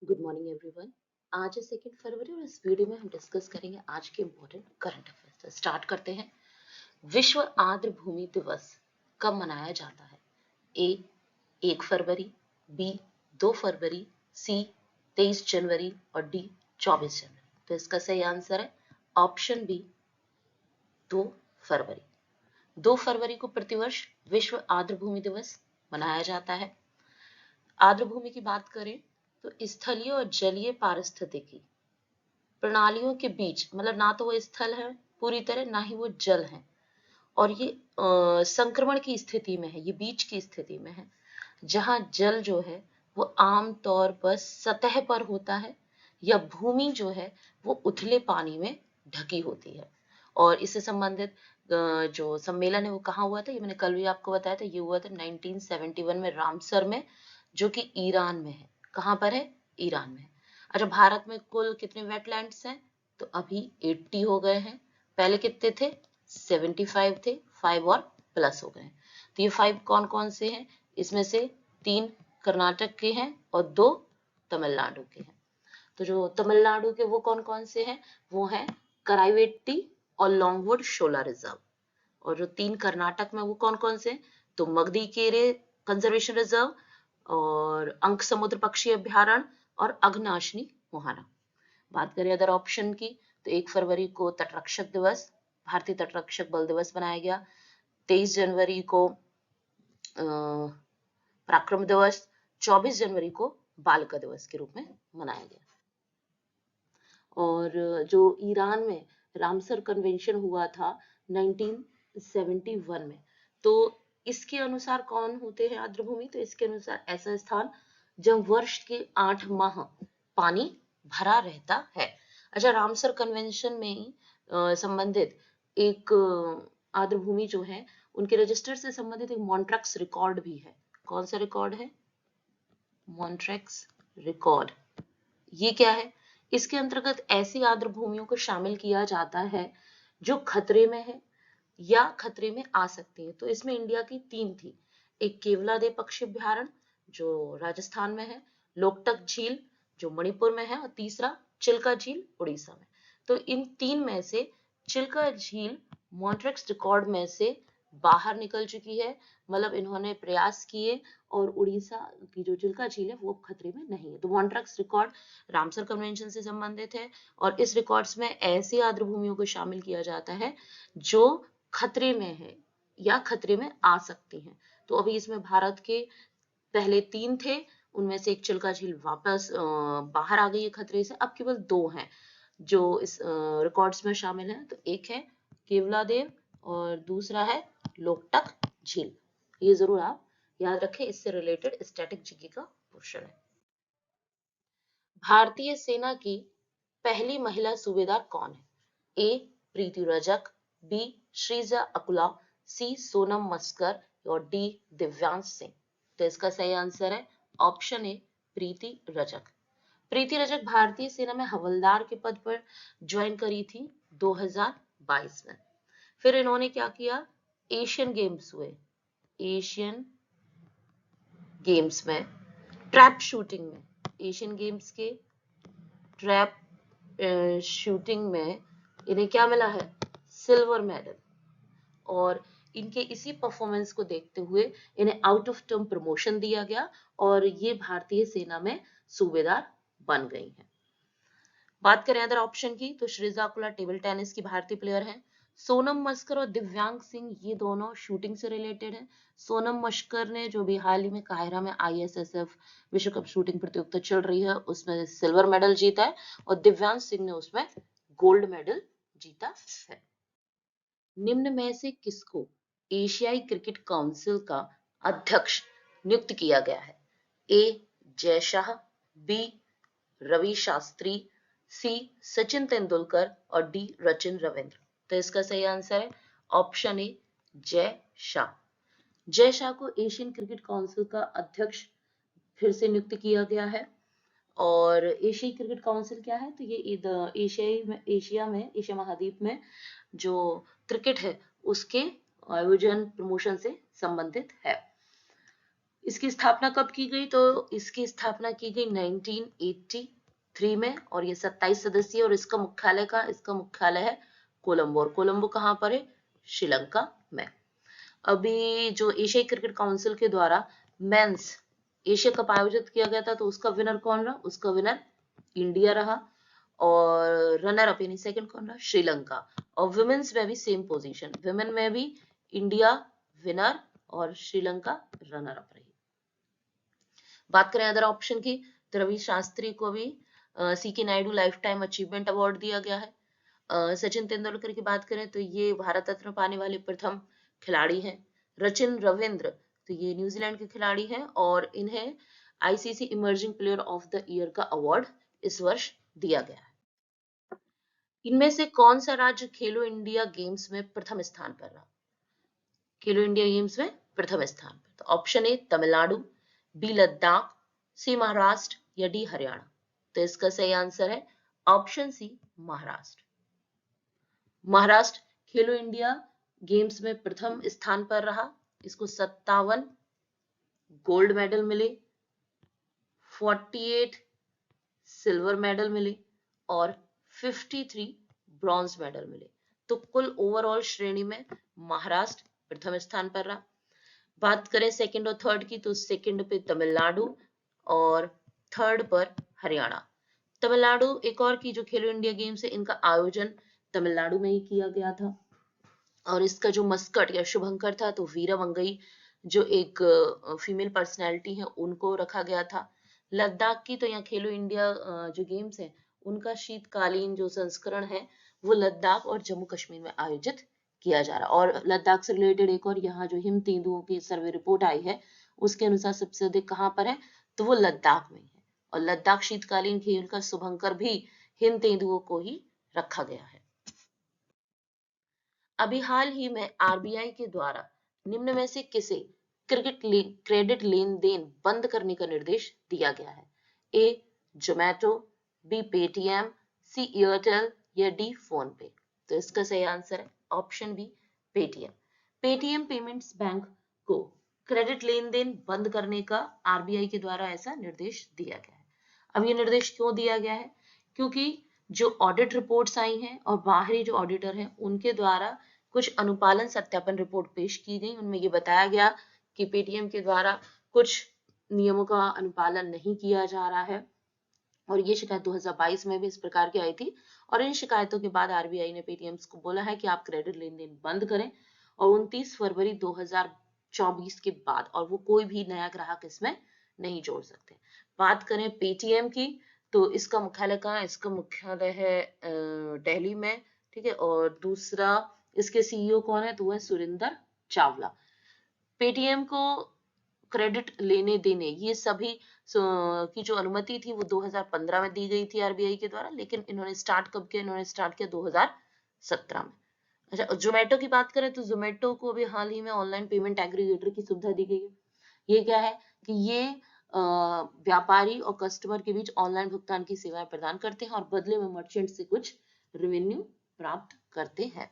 Good morning everyone. आज है 2 फरवरी और इस वीडियो में हम डिस्कस करेंगे आज के इम्पोर्टेंट करंट अफेयर्स। तो स्टार्ट करते हैं। विश्व आर्द्र भूमि दिवस कब मनाया जाता है? ए 1 फरवरी, बी 2 फरवरी, सी 23 जनवरी और डी 24 जनवरी। तो इसका सही आंसर है ऑप्शन बी 2 फरवरी। 2 फरवरी को प्रतिवर्ष विश्व आर्द्र भूमि दिवस मनाया जाता है। आर्द्र भूमि की बात करें तो स्थलीय और जलीय पारिस्थितिकी प्रणालियों के बीच, मतलब ना तो वो स्थल है पूरी तरह, ना ही वो जल है, और ये संक्रमण की स्थिति में है, ये बीच की स्थिति में है, जहाँ जल जो है वो आम तौर पर सतह पर होता है या भूमि जो है वो उथले पानी में ढकी होती है। और इससे संबंधित जो सम्मेलन है वो कहाँ हुआ था, ये मैंने कल भी आपको बताया था। ये हुआ था 1971 में रामसर में, जो कि ईरान में है। कहाँ पर है? ईरान में। अच्छा, भारत में कुल कितने वेटलैंड्स हैं? तो अभी 80 हो गए हैं। पहले कितने थे? 75 थे, 5 और प्लस हो गए। तो ये 5 कौन कौन से हैं? इसमें से 3 कर्नाटक के हैं और 2 तमिलनाडु के हैं। तो जो तमिलनाडु के वो कौन कौन से हैं? वो हैं कराईवेट्टी और लॉन्गवुड शोला रिजर्व। और जो 3 कर्नाटक में वो कौन कौन से हैं? तो मगधीकेरे कंजर्वेशन रिजर्व और अंक समुद्र पक्षी अभ्यारण्य और अघनाशिनी मोहाना। बात करें अदर ऑप्शन की तो 1 फरवरी को तटरक्षक दिवस, भारतीय तटरक्षक बल दिवस मनाया गया। 23 जनवरी को पराक्रम दिवस, 24 जनवरी को बालिका दिवस के रूप में मनाया गया। और जो ईरान में रामसर कन्वेंशन हुआ था 1971 में, तो इसके अनुसार कौन होते हैं आर्द्र भूमि? तो इसके अनुसार ऐसा स्थान जब वर्ष के 8 माह पानी भरा रहता है। अच्छा, रामसर कन्वेंशन में ही संबंधित एक आर्द्र भूमि जो है उनके रजिस्टर से संबंधित एक मॉन्ट्रैक्स रिकॉर्ड भी है। कौन सा रिकॉर्ड है? मॉन्ट्रैक्स रिकॉर्ड। ये क्या है? इसके अंतर्गत ऐसी आर्द्र भूमियों को शामिल किया जाता है जो खतरे में है या खतरे में आ सकती है। तो इसमें इंडिया की 3 थी। एक केवलादेव पक्षी अभ्यारण्य जो राजस्थान में है, लोकटक झील जो मणिपुर में है, और तीसरा चिल्का झील उड़ीसा में। तो इन 3 में से चिल्का झील मॉन्ट्रैक्स रिकॉर्ड में से बाहर निकल चुकी है, मतलब इन्होंने प्रयास किए, और उड़ीसा की जो चिल्का झील है वो खतरे में नहीं है। तो मॉन्ट्रैक्स रिकॉर्ड रामसर कन्वेंशन से संबंधित है, और इस रिकॉर्ड्स में ऐसी आर्द्र भूमियों को शामिल किया जाता है जो खतरे में है या खतरे में आ सकती हैं। तो अभी इसमें भारत के पहले 3 थे, उनमें से एक चिल्का झील वापस बाहर आ गई है खतरे से। अब केवल 2 हैं जो इस रिकॉर्ड्स में शामिल हैं। तो एक है केवलादेव और दूसरा है लोकटक झील। ये जरूर आप याद रखें, इससे रिलेटेड स्टैटिक जीके का क्वेश्चन है। भारतीय सेना की पहली महिला सूबेदार कौन है? ए प्रीति रजक, बी श्रीजा अकुला, सी सोनम मस्कर और डी दिव्यांश सिंह। तो इसका सही आंसर है ऑप्शन ए प्रीति रजक। प्रीति रजक भारतीय सेना में हवलदार के पद पर ज्वाइन करी थी 2022 में। फिर इन्होंने क्या किया? एशियन गेम्स हुए, एशियन गेम्स में ट्रैप शूटिंग में, एशियन गेम्स के ट्रैप शूटिंग में इन्हें क्या मिला है? Silver medal. और इनके इसी परफॉर्मेंस को देखते हुए इन्हें आउट ऑफ टर्म प्रमोशन दिया गया और ये भारतीय सेना में सूबेदार बन गई हैं। बात करें अदर ऑप्शन की तो श्रीजा अकुला टेबल टेनिस की भारतीय प्लेयर हैं। सोनम मस्कर और दिव्यांग सिंह ये दोनों शूटिंग से रिलेटेड हैं। सोनम मस्कर ने जो भी हाल ही में काहिरा में ISSF विश्व कप शूटिंग प्रतियोगिता चल रही है उसमें सिल्वर मेडल जीता है, और दिव्यांग सिंह ने उसमें गोल्ड मेडल जीता है। निम्न में से किसको एशियाई क्रिकेट काउंसिल का अध्यक्ष नियुक्त किया गया है? ए जय शाह, बी रवि शास्त्री, सी सचिन तेंदुलकर और डी रचिन रविंद्र। तो इसका सही आंसर है ऑप्शन ए जय शाह। जय शाह को एशियन क्रिकेट काउंसिल का अध्यक्ष फिर से नियुक्त किया गया है। और एशियाई क्रिकेट काउंसिल क्या है? तो ये एशिया महाद्वीप में जो क्रिकेट है उसके आयोजन प्रमोशन से संबंधित है। इसकी स्थापना कब की गई? तो इसकी स्थापना की गई 1983 में और ये 27 सदस्यीय और इसका मुख्यालय है कोलंबो। और कोलंबो कहाँ पर है? श्रीलंका में। अभी जो एशियाई क्रिकेट काउंसिल के द्वारा मेंस एशिया कप आयोजित किया गया था, तो उसका विनर कौन रहा? उसका विनर इंडिया रहा। और रनर अप यानी सेकंड कौन रहा? श्रीलंका। और विमेन्स में भी सेम पोजीशन, विमेन में भी इंडिया विनर और श्रीलंका रनर अप रही। बात करें अदर ऑप्शन की, तो रवि शास्त्री को भी CK Naidu lifetime achievement award दिया गया है। सचिन तेंदुलकर की बात करें तो ये भारत रत्न पाने वाले प्रथम खिलाड़ी हैं। सचिन रविंद्र तो ये न्यूजीलैंड के खिलाड़ी हैं और इन्हें ICC emerging player of the year का अवार्ड इस वर्ष दिया गया है। इनमें से कौन सा राज्य खेलो इंडिया गेम्स में प्रथम स्थान पर रहा? खेलो इंडिया गेम्स में प्रथम स्थान पर, तो option A Tamil Nadu, B Ladakh, C Maharashtra या डी हरियाणा। तो इसका सही आंसर है ऑप्शन सी महाराष्ट्र। महाराष्ट्र खेलो इंडिया गेम्स में प्रथम स्थान पर रहा। इसको 57 गोल्ड मेडल मिले, 48 सिल्वर मेडल मिले और 53 ब्रॉन्ज मेडल मिले। तो कुल ओवरऑल श्रेणी में महाराष्ट्र प्रथम स्थान पर रहा। बात करें सेकंड और थर्ड की, तो सेकंड पे तमिलनाडु और थर्ड पर हरियाणा। तमिलनाडु एक और की जो खेलो इंडिया गेम्स है, इनका आयोजन तमिलनाडु में ही किया गया था और इसका जो मस्कट या शुभंकर था तो वीरा वंगई जो एक फीमेल पर्सनैलिटी है उनको रखा गया था। लद्दाख की तो यहाँ खेलो इंडिया जो गेम्स है उनका शीतकालीन जो संस्करण है वो लद्दाख और जम्मू कश्मीर में आयोजित किया जा रहा। और लद्दाख से रिलेटेड एक और यहाँ जो हिम तेंदुओं की सर्वे रिपोर्ट आई है उसके अनुसार सबसे अधिक कहाँ पर है? तो वो लद्दाख में है और लद्दाख शीतकालीन खेल का शुभंकर भी हिम तेंदुओं को ही रखा गया है। अभी हाल ही में आरबीआई के द्वारा निम्न में से किसे क्रेडिट लेन देन बंद करने का निर्देश दिया गया है? A Zomato, B Paytm, C Airtel या डी फोन पे। तो इसका सही आंसर है option B Paytm. Paytm payments bank को क्रेडिट लेन देन बंद करने का आरबीआई के द्वारा ऐसा निर्देश दिया गया है। अब ये निर्देश क्यों दिया गया है? क्योंकि जो ऑडिट रिपोर्ट्स आई हैं और बाहरी जो ऑडिटर हैं उनके द्वारा कुछ अनुपालन सत्यापन रिपोर्ट पेश की गई। उनमें ये बताया गया कि पेटीएम के द्वारा कुछ नियमों का अनुपालन नहीं किया जा रहा है और ये शिकायत 2022 में भी इस प्रकार की आई थी। और इन शिकायतों के बाद आरबीआई ने पेटीएम को बोला है कि आप क्रेडिट लेन देन बंद करें और 29 फरवरी 2024 के बाद, और वो कोई भी नया ग्राहक इसमें नहीं जोड़ सकते। बात करें पेटीएम की, तो इसका मुख्यालय कहाँ है? इसका मुख्यालय है दिल्ली में, ठीक है। और दूसरा इसके सीईओ कौन है? तो वो है सुरिंदर चावला। पेटीएम को क्रेडिट लेने देने ये सभी की जो अनुमति थी वो 2015 में दी गई थी आरबीआई के द्वारा, लेकिन इन्होंने स्टार्ट कब किया? इन्होंने स्टार्ट किया 2017 में। अच्छा, जोमेटो की बात करें तो जोमेटो को भी हाल ही में ऑनलाइन पेमेंट एग्रीगेटर की सुविधा दी गई है। ये क्या है कि ये व्यापारी और कस्टमर के बीच ऑनलाइन भुगतान की सेवाएं प्रदान करते हैं और बदले में मर्चेंट से कुछ रेवेन्यू प्राप्त करते हैं।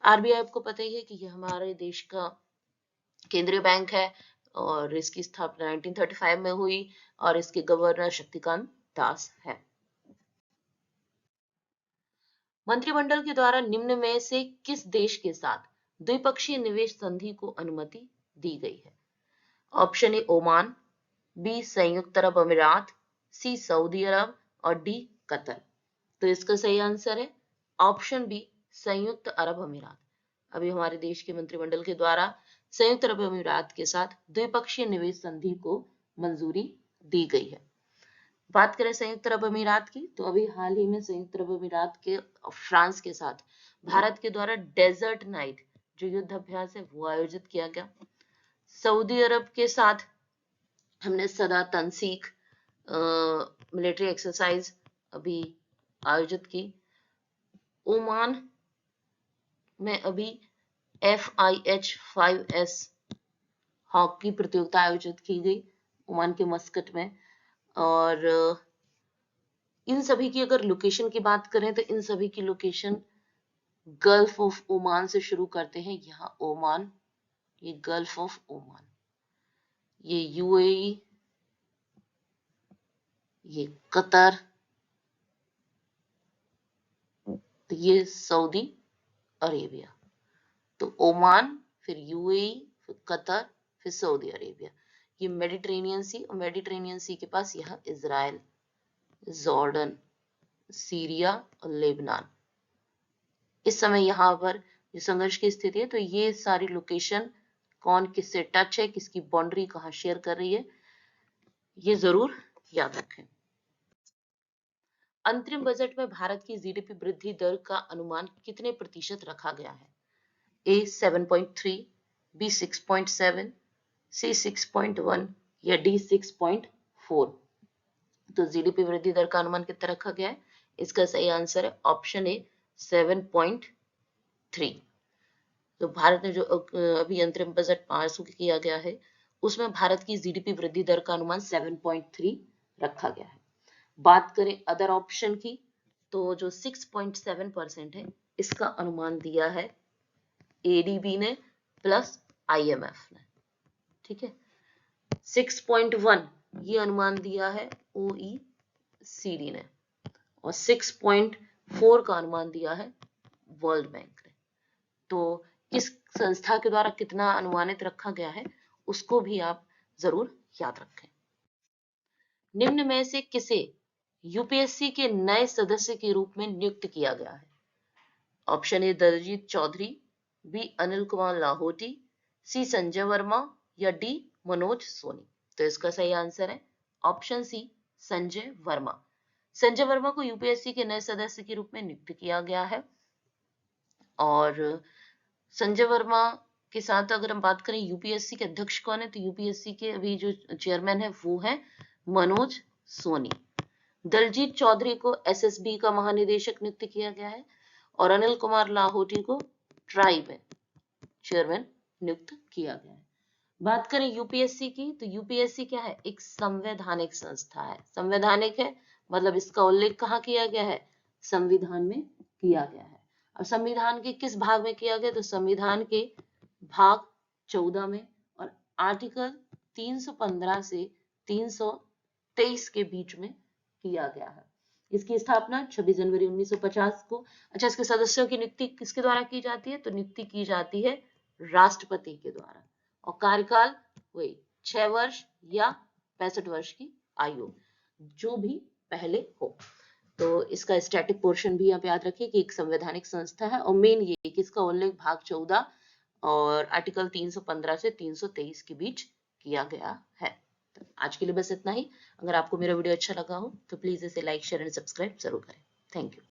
आरबीआई आपको पता ही है कि ये हमारे देश का केंद्रीय बैंक है और इसकी स्थापना 1935 में हुई और इसके गवर्नर शक्तिकांत दास है। मंत्रिमंडल के द्वारा निम्न में से किस देश के साथ द्विपक्षीय निवेश संधि को अनुमति दी गई है? ऑप्शन ए ओमान, बी संयुक्त अरब अमीरात, सी सऊदी अरब और डी कतर। तो इसका सही आंसर है ऑप्शन बी संयुक्त अरब अमीरात। अभी हमारे देश के मंत्रिमंडल के द्वारा संयुक्त अरब अमीरात के साथ द्विपक्षीय निवेश संधि को मंजूरी दी गई है। बात करें संयुक्त अरब अमीरात की, तो अभी हाल ही में संयुक्त अरब अमीरात के फ्रांस के साथ भारत के द्वारा डेजर्ट नाइट जो युद्ध अभ्यास है वो आयोजित किया गया। सऊदी अरब के साथ हमने सदा तनसीख मिलिट्री एक्सरसाइज अभी आयोजित की। ओमान में अभी FIH-5S हॉकी प्रतियोगिता आयोजित की गई ओमान के मस्कट में। और इन सभी की अगर लोकेशन की बात करें तो इन सभी की लोकेशन गल्फ ऑफ ओमान से शुरू करते हैं। यहाँ ओमान, ये गल्फ ऑफ ओमान, ये यूएई, ये कतर, तो ये सऊदी अरेबिया। तो ओमान, फिर यूएई, फिर कतर, फिर सऊदी अरेबिया। ये मेडिटेरेनियन सी, और मेडिटेरेनियन सी के पास यह इजराइल, जॉर्डन, सीरिया और लेबनान। इस समय यहाँ पर जो संघर्ष की स्थिति है, तो ये सारी लोकेशन कौन किससे टच है, किसकी बाउंड्री कहाँ शेयर कर रही है, ये जरूर याद रखें। अंतरिम बजट में भारत की जीडीपी वृद्धि दर का अनुमान कितने प्रतिशत रखा गया है? ए 7.3, बी 6.7, सी 6.1 या डी 6.4। तो जीडीपी वृद्धि दर का अनुमान कितना रखा गया है? इसका सही आंसर है ऑप्शन ए 7.3। तो भारत ने जो अभी अंतरिम बजट पास किया गया है, उसमें भारत की जीडीपी वृद्धि दर का अनुमान 7.3 रखा गया है। बात करें अदर ऑप्शन की, तो जो 6.7% है, इसका अनुमान दिया है एडीबी ने प्लस आईएमएफ ने। ठीक है, 6.1 ये अनुमान दिया है ओईसीडी ने, और 6.4 का अनुमान दिया है वर्ल्ड बैंक ने। तो किस संस्था के द्वारा कितना अनुमानित रखा गया है, उसको भी आप जरूर याद रखें। निम्न में से किसे यूपीएससी के नए सदस्य के रूप में नियुक्त किया गया है? Option A Daljit Chaudhary, B Anil Kumar Lahoti, C Sanjay Verma या डी मनोज सोनी। तो इसका सही आंसर है ऑप्शन सी संजय वर्मा। संजय वर्मा को यूपीएससी के नए सदस्य के रूप में नियुक्त किया गया है। और संजय वर्मा के साथ अगर हम बात करें यूपीएससी के अध्यक्ष कौन है, तो यूपीएससी के अभी जो चेयरमैन है वो है मनोज सोनी। दलजीत चौधरी को एसएसबी का महानिदेशक नियुक्त किया गया है, और अनिल कुमार लाहोटी को ट्राई में चेयरमैन नियुक्त किया गया है। बात करें यूपीएससी की, तो यूपीएससी क्या है? एक संवैधानिक संस्था है। संवैधानिक है मतलब इसका उल्लेख कहाँ किया गया है? संविधान में किया गया है। अब संविधान के किस भाग में किया गया? तो संविधान के भाग 14 में, और आर्टिकल 315 से 323 के बीच में किया गया है। इसकी स्थापना 26 जनवरी 1950 को। अच्छा, इसके सदस्यों की नियुक्ति किसके द्वारा की जाती है? तो नियुक्ति की जाती है राष्ट्रपति के द्वारा, और कार्यकाल वही 6 वर्ष या 65 वर्ष की आयु, जो भी पहले हो। तो इसका स्टैटिक पोर्शन भी आप याद रखिए कि एक संवैधानिक संस्था है, और मेन ये कि इसका उल्लेख भाग 14 और आर्टिकल 315 से 323 के बीच किया गया है। तो आज के लिए बस इतना ही। अगर आपको मेरा वीडियो अच्छा लगा हो तो प्लीज इसे लाइक, शेयर एंड सब्सक्राइब जरूर करें। Thank you.